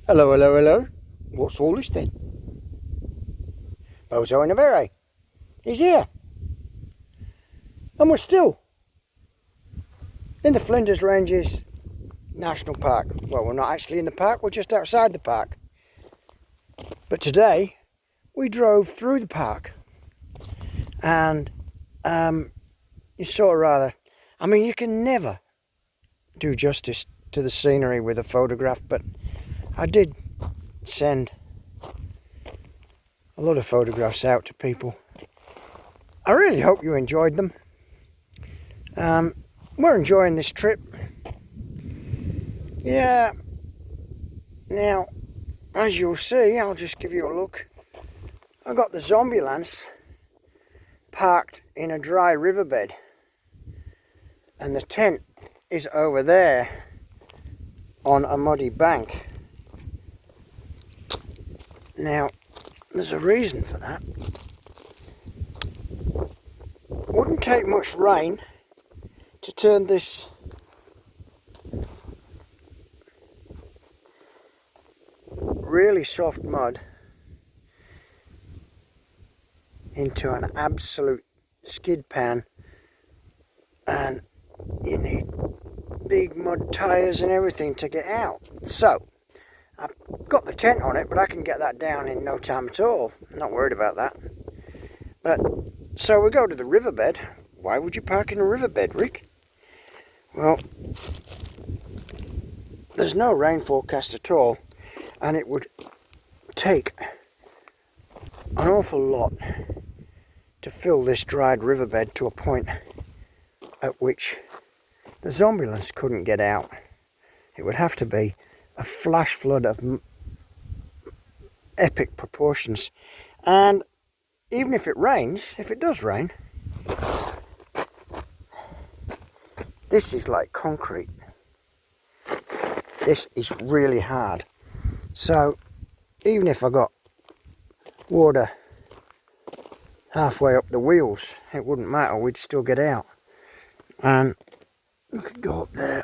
Hello, hello, hello. What's all this then? Bozo in a beret. He's here. And we're still in the Flinders Ranges National Park. Well, we're not actually in the park, we're just outside the park. But today, we drove through the park. And you sort of you can never do justice to the scenery with a photograph, but I did send a lot of photographs out to people. I really hope you enjoyed them. We're enjoying this trip. Yeah. Now, as you'll see, I'll just give you a look. I've got the Zombulance parked in a dry riverbed, and the tent is over there on a muddy bank. Now, there's a reason for that. It wouldn't take much rain to turn this really soft mud into an absolute skid pan, and you need big mud tyres and everything to get out. So I've got the tent on it, but I can get that down in no time at all. I'm not worried about that. But so we go to the riverbed. Why would you park in a riverbed, Rick? Well, there's no rain forecast at all, and it would take an awful lot to fill this dried riverbed to a point at which the Zombulance couldn't get out. It would have to be a flash flood of epic proportions. And even if it rains, if it does rain, this is like concrete. This is really hard. So even if I got water halfway up the wheels, it wouldn't matter, we'd still get out. And we could go up there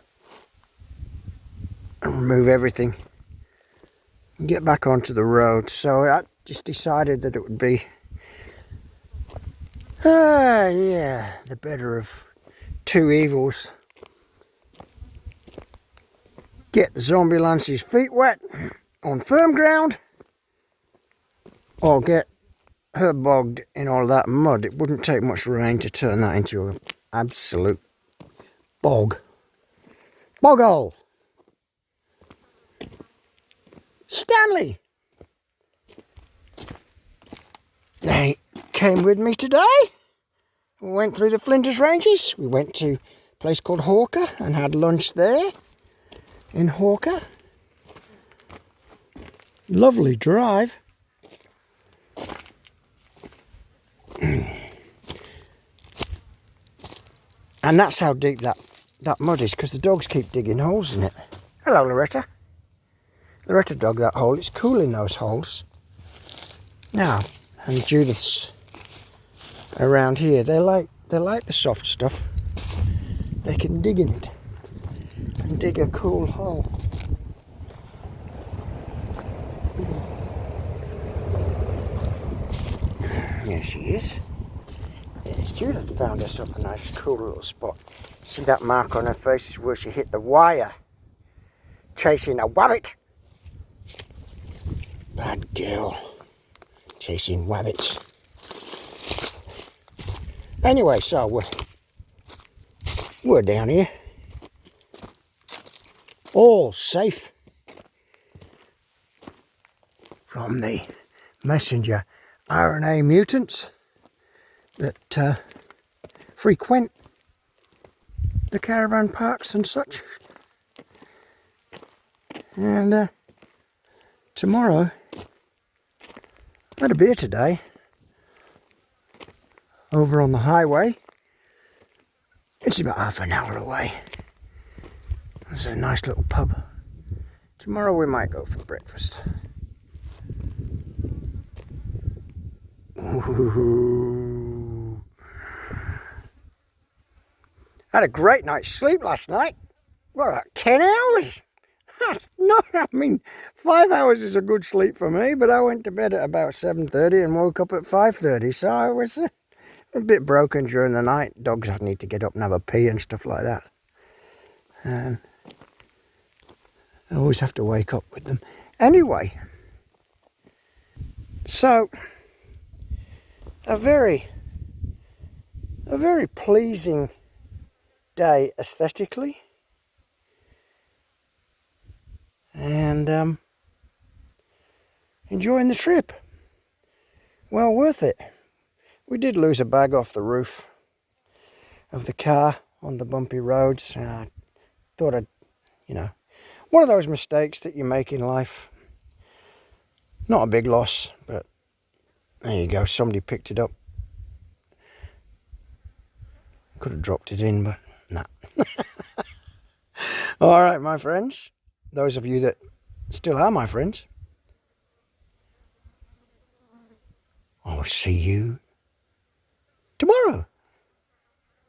and remove everything and get back onto the road. So I just decided that it would be the better of two evils. Get the Zombulance's feet wet on firm ground, or get her bogged in all that mud. It wouldn't take much rain to turn that into an absolute bog hole. Stanley, they came with me today. We went through the Flinders Ranges. We went to a place called Hawker and had lunch there in Hawker. Lovely drive. And that's how deep that mud is, because the dogs keep digging holes in it. Hello, Loretta. Loretta dug that hole. It's cool in those holes. Now, and Judith's around here. They like the soft stuff. They can dig in it and dig a cool hole. There she is. Yes, Judith found us up a nice cool little spot. See that mark on her face is where she hit the wire chasing a wabbit. Bad girl, chasing wabbits. Anyway, so we're down here, all safe from the messenger RNA mutants that frequent the caravan parks and such. And tomorrow, I had a beer today over on the highway. It's about half an hour away. There's a nice little pub. Tomorrow we might go for breakfast. Ooh. I had a great night's sleep last night. What, about 10 hours? No, I mean, 5 hours is a good sleep for me, but I went to bed at about 7:30 and woke up at 5:30, so I was a bit broken during the night. Dogs need to get up and have a pee and stuff like that. And I always have to wake up with them. Anyway, so a very pleasing day aesthetically. And enjoying the trip. Well worth it. We did lose a bag off the roof of the car on the bumpy roads. I thought I'd, one of those mistakes that you make in life. Not a big loss, but there you go. Somebody picked it up. Could have dropped it in, but nah. All right, my friends. Those of you that still are my friends, I'll see you tomorrow.